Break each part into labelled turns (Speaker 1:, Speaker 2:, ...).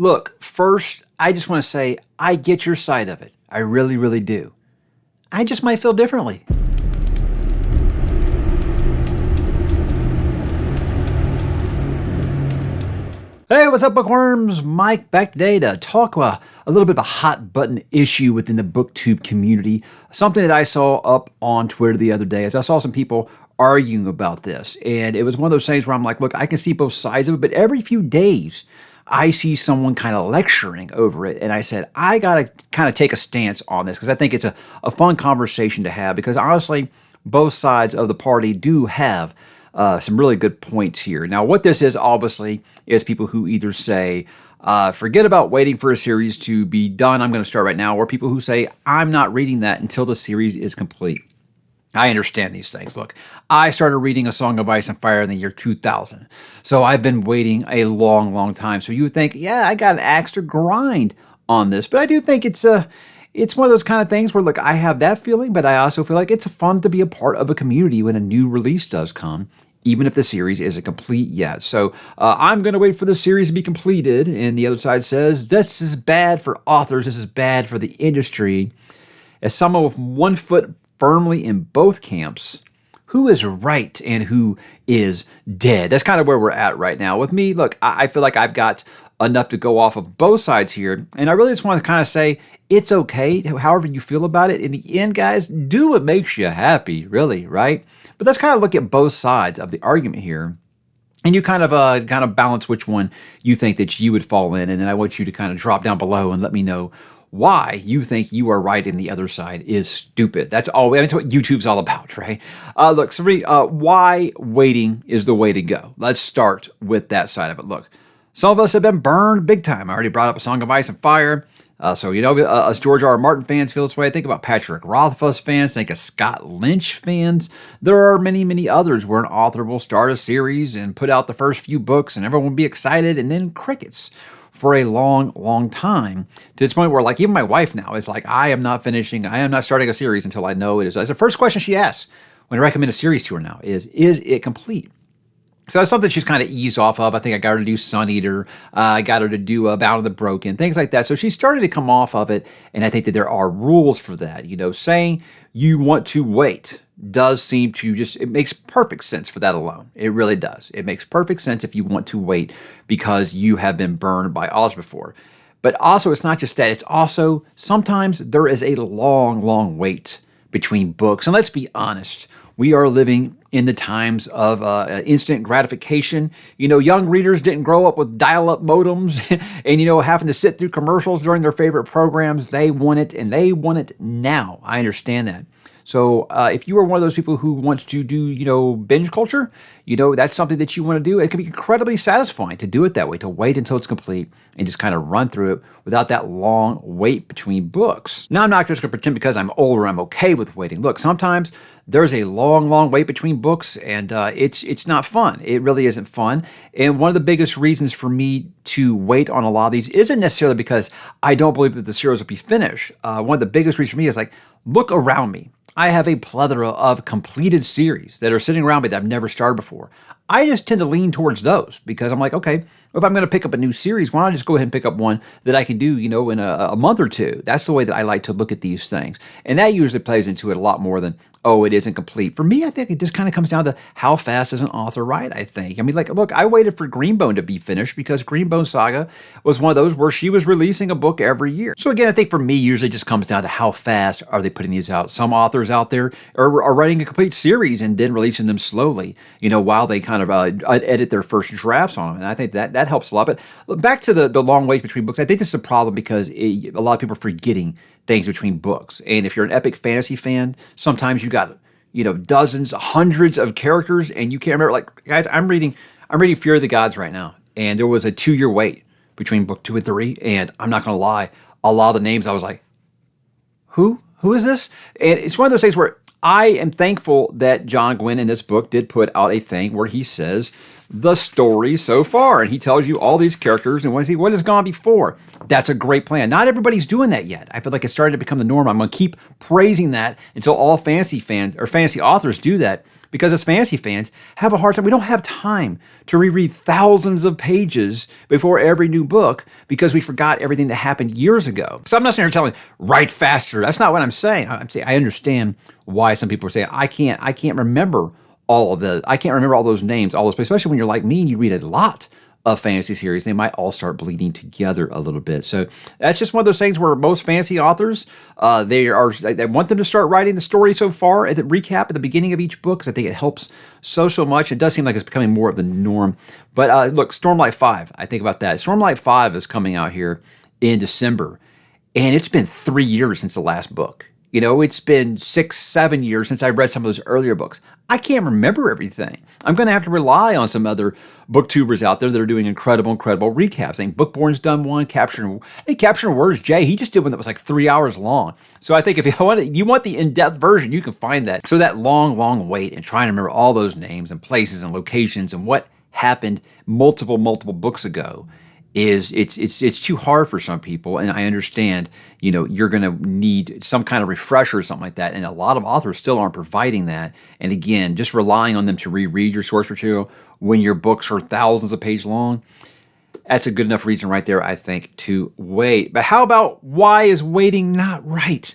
Speaker 1: Look, first, I just want to say I get your side of it. I really, really do. I just might feel differently. Hey, what's up, bookworms? Mike back today to talk about a little bit of a hot button issue within the booktube community. Something that I saw up on Twitter the other day as I saw some people arguing about this. And it was one of those things where I'm like, look, I can see both sides of it, but every few days I see someone kind of lecturing over it. And I said, I got to kind of take a stance on this because I think it's a fun conversation to have because honestly, both sides of the party do have some really good points here. Now, what this is, obviously, is people who either say, forget about waiting for a series to be done, I'm going to start right now, or people who say, I'm not reading that until the series is complete. I understand these things. Look, I started reading A Song of Ice and Fire in the year 2000, so I've been waiting a long, long time. So you would think, yeah, I got an axe to grind on this, but I do think it's one of those kind of things where, look, I have that feeling, but I also feel like it's fun to be a part of a community when a new release does come, even if the series isn't complete yet. So I'm going to wait for the series to be completed, and the other side says, this is bad for authors, this is bad for the industry. As someone with one foot firmly in both camps, who is right and who is dead? That's kind of where we're at right now. With me, look, I feel like I've got enough to go off of both sides here, and I really just want to kind of say, it's okay, however you feel about it. In the end, guys, do what makes you happy, really, right? But let's kind of look at both sides of the argument here, and you kind of balance which one you think that you would fall in, and then I want you to kind of drop down below and let me know why you think you are right and the other side is stupid. That's what YouTube's all about, right? Look, why waiting is the way to go. Let's start with that side of it. Look, some of us have been burned big time. I already brought up A Song of Ice and Fire. So, us George R. R. Martin fans feel this way. Think about Patrick Rothfuss fans. Think of Scott Lynch fans. There are many, many others where an author will start a series and put out the first few books and everyone will be excited and then crickets for a long, long time to this point where, like, even my wife now is like, I am not starting a series until I know it is. That's the first question she asks when I recommend a series to her now is it complete? So that's something she's kind of eased off of. I think I got her to do Sun Eater. I got her to do Bound of the Broken, things like that. So she started to come off of it, and I think that there are rules for that. Saying you want to wait does seem to it makes perfect sense for that alone. It really does. It makes perfect sense if you want to wait because you have been burned by authors before. But also, it's not just that. It's also sometimes there is a long, long wait between books. And let's be honest, we are living in the times of instant gratification. Young readers didn't grow up with dial-up modems and, having to sit through commercials during their favorite programs. They want it, and they want it now. I understand that. So if you are one of those people who wants to do, binge culture, that's something that you want to do. It can be incredibly satisfying to do it that way, to wait until it's complete and just kind of run through it without that long wait between books. Now, I'm not just going to pretend because I'm older I'm okay with waiting. Look, sometimes there's a long, long wait between books, and it's not fun. It really isn't fun. And one of the biggest reasons for me to wait on a lot of these isn't necessarily because I don't believe that the series will be finished. One of the biggest reasons for me is look around me. I have a plethora of completed series that are sitting around me that I've never started before. I just tend to lean towards those because I'm like, okay, if I'm going to pick up a new series, why don't I just go ahead and pick up one that I can do, in a month or two? That's the way that I like to look at these things. And that usually plays into it a lot more than, oh, it isn't complete. For me, I think it just kind of comes down to how fast does an author write, I think. I mean, look, I waited for Greenbone to be finished because Greenbone Saga was one of those where she was releasing a book every year. So again, I think for me, usually just comes down to how fast are they putting these out. Some authors out there are writing a complete series and then releasing them slowly, while they kind of edit their first drafts on them. And I think that helps a lot. But back to the long wait between books, I think this is a problem because a lot of people are forgetting things between books. And if you're an epic fantasy fan, sometimes you got, dozens, hundreds of characters, and you can't remember. Guys, I'm reading Fury of the Gods right now, and there was a 2-year wait between book 2 and 3, and I'm not going to lie, a lot of the names I was like, who is this? And it's one of those things where I am thankful that John Gwynne in this book did put out a thing where he says the story so far, and he tells you all these characters and what has gone before. That's a great plan. Not everybody's doing that yet. I feel like it's starting to become the norm. I'm going to keep praising that until all fantasy fans or fantasy authors do that, because as fantasy fans have a hard time. We don't have time to reread thousands of pages before every new book because we forgot everything that happened years ago. So I'm not sitting here telling write faster. That's not what I'm saying. I'm saying I understand why some people are saying I can't remember all of the, I can't remember all those names, all those, especially when you're like me and you read a lot of fantasy series, they might all start bleeding together a little bit. So that's just one of those things where most fantasy authors, they want them to start writing the story so far at the recap at the beginning of each book because I think it helps so much. It does seem like it's becoming more of the norm. But look, Stormlight 5, I think about that. Stormlight 5 is coming out here in December, and it's been 3 years since the last book. You know, it's been 6-7 years since I read some of those earlier books. I can't remember everything. I'm going to have to rely on some other booktubers out there that are doing incredible recaps. I think Bookborn's done one, Capturing Words, Jay, he just did one that was like 3 hours long. So I think if you want the in-depth version, you can find that. So that long wait and trying to remember all those names and places and locations and what happened multiple books ago is it's too hard for some people, and I understand, you know, you're going to need some kind of refresher or something like that, and a lot of authors still aren't providing that. And again, just relying on them to reread your source material when your books are thousands of pages long, that's a good enough reason right there, I think, to wait. But how about why is waiting not right?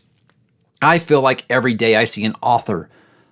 Speaker 1: I feel like every day I see an author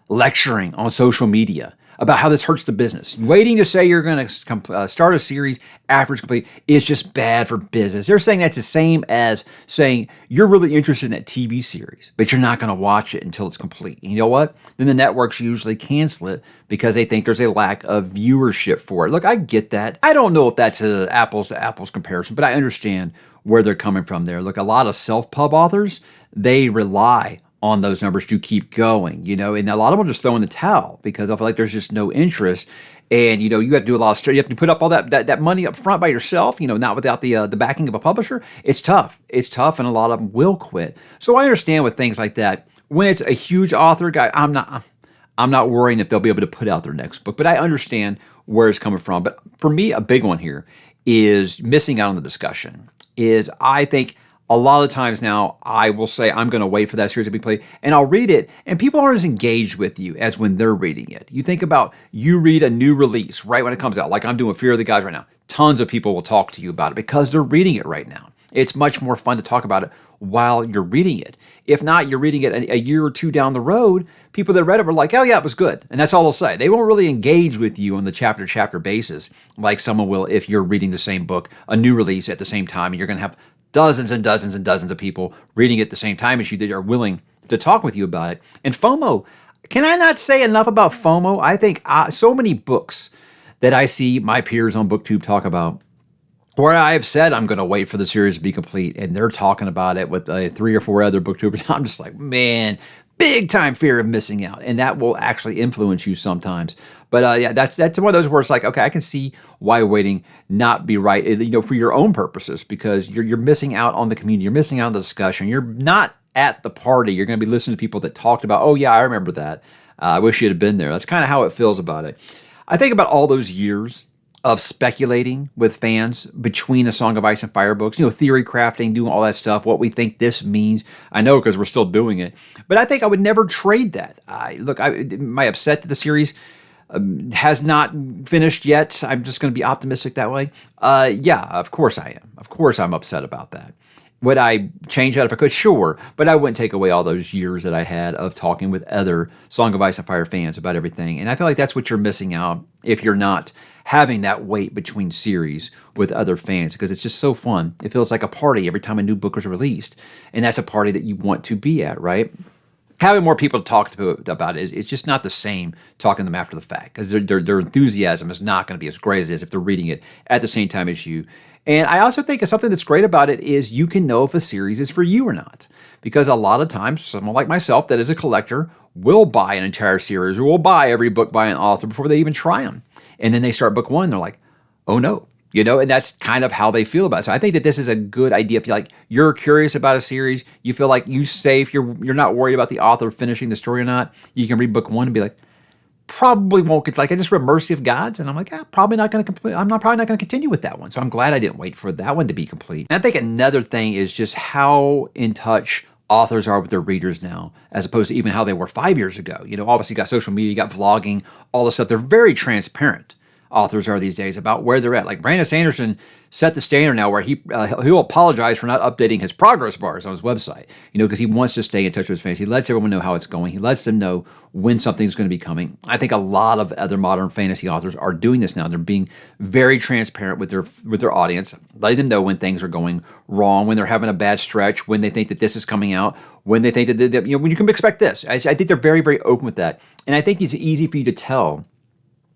Speaker 1: lecturing on social media about how this hurts the business. Waiting to say you're going to start a series after it's complete is just bad for business. They're saying that's the same as saying you're really interested in that TV series, but you're not going to watch it until it's complete. And you know what? Then the networks usually cancel it because they think there's a lack of viewership for it. Look, I get that. I don't know if that's an apples to apples comparison, but I understand where they're coming from there. Look, a lot of self-pub authors, they rely on those numbers to keep going, you know, and a lot of them just throw in the towel because I feel like there's just no interest. And, you know, you have to do a lot of stuff. You have to put up all that money up front by yourself, you know, not without the backing of a publisher. It's tough. It's tough, and a lot of them will quit. So I understand with things like that. When it's a huge author guy, I'm not worrying if they'll be able to put out their next book, but I understand where it's coming from. But for me, a big one here is missing out on the discussion. Is I think a lot of times now, I will say I'm going to wait for that series to be played, and I'll read it, and people aren't as engaged with you as when they're reading it. You think about, you read a new release right when it comes out, like I'm doing Fear of the Gods right now. Tons of people will talk to you about it because they're reading it right now. It's much more fun to talk about it while you're reading it. If not, you're reading it a year or two down the road, people that read it were like, oh yeah, it was good. And that's all they'll say. They won't really engage with you on the chapter basis like someone will if you're reading the same book, a new release at the same time, and you're going to have dozens and dozens and dozens of people reading it at the same time as you that are willing to talk with you about it. And FOMO, can I not say enough about FOMO? I think so many books that I see my peers on BookTube talk about where I've said I'm going to wait for the series to be complete, and they're talking about it with 3 or 4 other booktubers. I'm just like, man, big time fear of missing out, and that will actually influence you sometimes. But yeah, that's one of those where it's like, okay, I can see why waiting not be right, you know, for your own purposes, because you're missing out on the community, you're missing out on the discussion, you're not at the party, you're going to be listening to people that talked about, oh yeah, I remember that. I wish you'd have been there. That's kind of how it feels about it. I think about all those years of speculating with fans between A Song of Ice and Fire books, you know, theory crafting, doing all that stuff, what we think this means. I know because we're still doing it, but I think I would never trade that. Am I upset that the series has not finished yet? I'm just going to be optimistic that way. Yeah, of course I am. Of course I'm upset about that. Would I change that if I could? Sure, but I wouldn't take away all those years that I had of talking with other Song of Ice and Fire fans about everything. And I feel like that's what you're missing out if you're not having that wait between series with other fans, because it's just so fun. It feels like a party every time a new book is released, and that's a party that you want to be at, right? Having more people to talk to about it is just not the same talking to them after the fact, because their enthusiasm is not going to be as great as it is if they're reading it at the same time as you. And I also think something that's great about it is you can know if a series is for you or not. Because a lot of times, someone like myself that is a collector will buy an entire series or will buy every book by an author before they even try them. And then they start book one, they're like, oh no. You know, and that's kind of how they feel about it. So I think that this is a good idea. If you're curious about a series, you feel like you safe, you're not worried about the author finishing the story or not, you can read book one and be like, probably won't get, like, I just read Mercy of Gods, and I'm like, probably not going to complete. Probably not going to continue with that one. So I'm glad I didn't wait for that one to be complete. And I think another thing is just how in touch authors are with their readers now, as opposed to even how they were 5 years ago. Obviously you got social media, you got vlogging, all this stuff. They're very transparent, authors are these days, about where they're at. Like Brandon Sanderson set the standard now where he'll apologize for not updating his progress bars on his website, because he wants to stay in touch with his fans. He lets everyone know how it's going. He lets them know when something's going to be coming. I think a lot of other modern fantasy authors are doing this now. They're being very transparent with their audience, letting them know when things are going wrong, when they're having a bad stretch, when they think that this is coming out, when they think that when you can expect this. I think they're very, very open with that. And I think it's easy for you to tell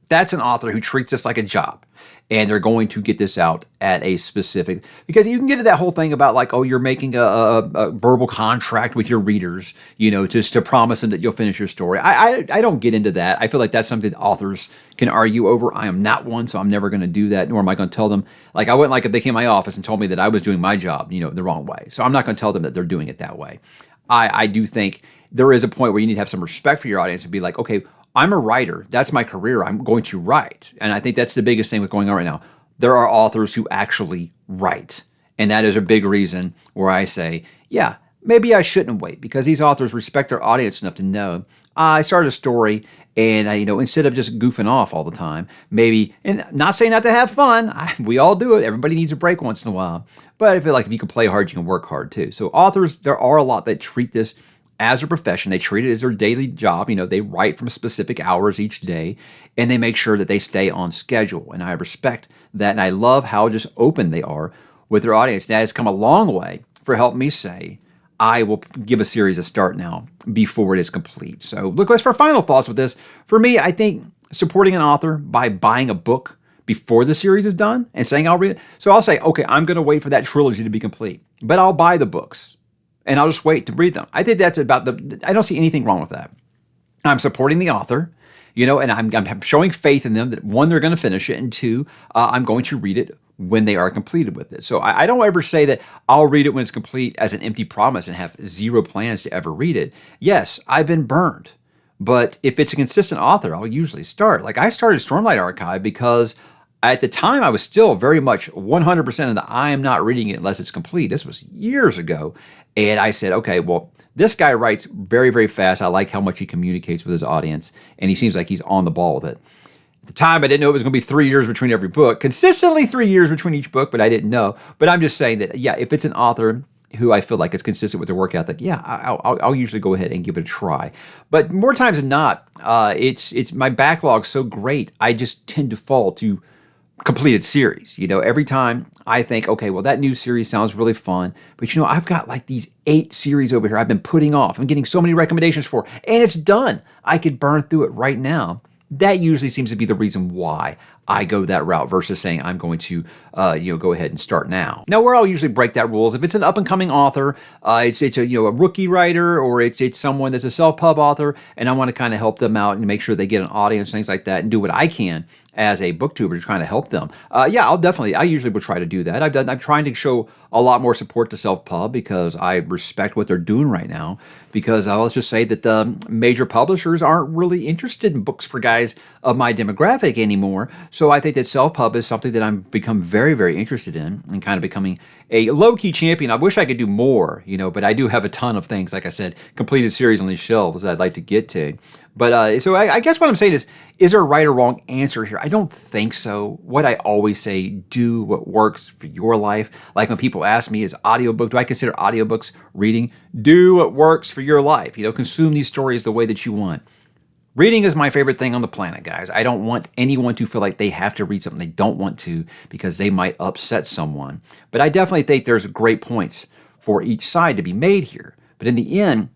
Speaker 1: that's an author who treats this like a job, and they're going to get this out at a specific, because you can get to that whole thing about like, oh, you're making a verbal contract with your readers, just to promise them that you'll finish your story. I don't get into that. I feel like that's something that authors can argue over. I am not one, so I'm never going to do that, nor am I going to tell them. Like, I wouldn't like if they came to my office and told me that I was doing my job, the wrong way. So I'm not going to tell them that they're doing it that way. I do think there is a point where you need to have some respect for your audience and be like, okay, I'm a writer. That's my career. I'm going to write. And I think that's the biggest thing with going on right now. There are authors who actually write. And that is a big reason where I say, yeah, maybe I shouldn't wait, because these authors respect their audience enough to know I started a story and instead of just goofing off all the time, maybe, and not saying not to have fun, we all do it. Everybody needs a break once in a while. But I feel like if you can play hard, you can work hard too. So authors, there are a lot that treat this as a profession. They treat it as their daily job. They write from specific hours each day, and they make sure that they stay on schedule. And I respect that, and I love how just open they are with their audience. That has come a long way for helping me say, I will give a series a start now before it is complete. So look, as for final thoughts with this, for me, I think supporting an author by buying a book before the series is done and saying I'll read it. So I'll say, okay, I'm going to wait for that trilogy to be complete, but I'll buy the books and I'll just wait to read them. I think that's about I don't see anything wrong with that. I'm supporting the author, and I'm showing faith in them that, one, they're going to finish it, and two, I'm going to read it when they are completed with it. So I don't ever say that I'll read it when it's complete as an empty promise and have zero plans to ever read it. Yes, I've been burned, but if it's a consistent author, I'll usually start. Like, I started Stormlight Archive because at the time I was still very much 100% of the I am not reading it unless it's complete. This was years ago. And I said, okay, well, this guy writes very, very fast. I like how much he communicates with his audience, and he seems like he's on the ball with it. At the time, I didn't know it was going to be 3 years between every book, consistently 3 years between each book, but I didn't know. But I'm just saying that, yeah, if it's an author who I feel like is consistent with their work ethic, yeah, I'll usually go ahead and give it a try. But more times than not, it's my backlog's so great, I just tend to fall to completed series. Every time I think, okay, well, that new series sounds really fun, but I've got like these 8 series over here I've been putting off. I'm getting so many recommendations for, and it's done. I could burn through it right now. That usually seems to be the reason why I go that route versus saying I'm going to, go ahead and start now. Now, where I'll usually break that rules, if it's an up-and-coming author, it's a rookie writer, or it's someone that's a self-pub author, and I want to kind of help them out and make sure they get an audience, things like that, and do what I can as a booktuber to try to help them. I usually will try to do that. I'm trying to show a lot more support to self-pub because I respect what they're doing right now, because let's just say that the major publishers aren't really interested in books for guys of my demographic anymore. So I think that self-pub is something that I've become very, very interested in, and kind of becoming a low-key champion. I wish I could do more, but I do have a ton of things, like I said, completed series on these shelves that I'd like to get to. But so I guess what I'm saying is there a right or wrong answer here? I don't think so. What I always say, do what works for your life. Like when people ask me, do I consider audiobooks reading? Do what works for your life. Consume these stories the way that you want. Reading is my favorite thing on the planet, guys. I don't want anyone to feel like they have to read something they don't want to because they might upset someone. But I definitely think there's great points for each side to be made here. But in the end,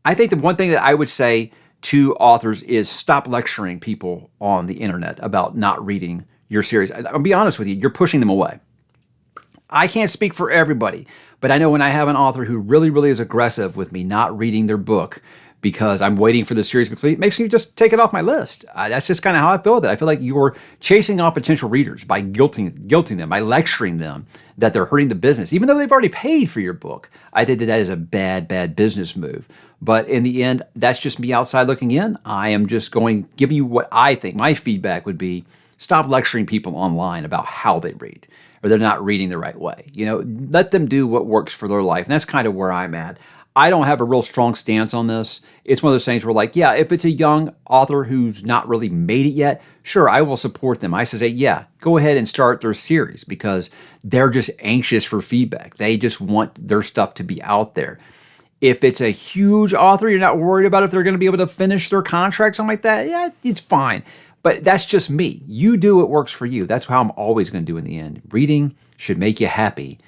Speaker 1: I think the one thing that I would say to authors is stop lecturing people on the internet about not reading your series. I'll be honest with you, you're pushing them away. I can't speak for everybody, but I know when I have an author who really, really is aggressive with me not reading their book because I'm waiting for the series to complete, it makes me just take it off my list. That's just kind of how I feel with it. I feel like you're chasing off potential readers by guilting them, by lecturing them that they're hurting the business, even though they've already paid for your book. I think that is a bad, bad business move. But in the end, that's just me outside looking in. I am just going to give you what I think. My feedback would be, stop lecturing people online about how they read, or they're not reading the right way. Let them do what works for their life. And that's kind of where I'm at. I don't have a real strong stance on this. It's one of those things where, like, yeah, if it's a young author who's not really made it yet, sure, I will support them. I say, yeah, go ahead and start their series because they're just anxious for feedback. They just want their stuff to be out there. If it's a huge author, you're not worried about if they're going to be able to finish their contract, something like that, yeah, it's fine. But that's just me. You do what works for you. That's how I'm always going to do in the end. Reading should make you happy.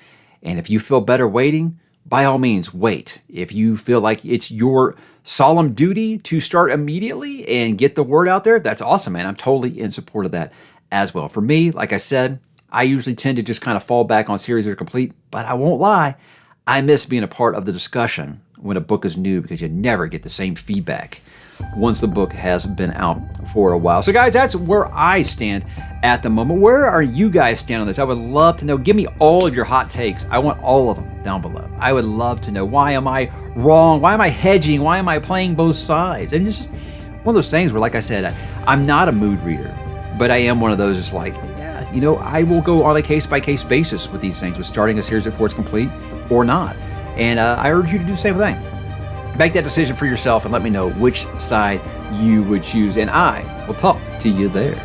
Speaker 1: And if you feel better waiting, by all means, wait. If you feel like it's your solemn duty to start immediately and get the word out there, that's awesome, man. I'm totally in support of that as well. For me, like I said, I usually tend to just kind of fall back on series that are complete, but I won't lie, I miss being a part of the discussion when a book is new because you never get the same feedback once the book has been out for a while. So guys, that's where I stand at the moment. Where are you guys stand on this? I would love to know. Give me all of your hot takes. I want all of them down below. I would love to know, why am I wrong? Why am I hedging? Why am I playing both sides? And it's just one of those things where, like I said, I'm not a mood reader, but I am one of those that's like, yeah, you know, I will go on a case-by-case basis with these things, with starting a series before it's complete or not. And I urge you to do the same thing. Make that decision for yourself and let me know which side you would choose, and I will talk to you there.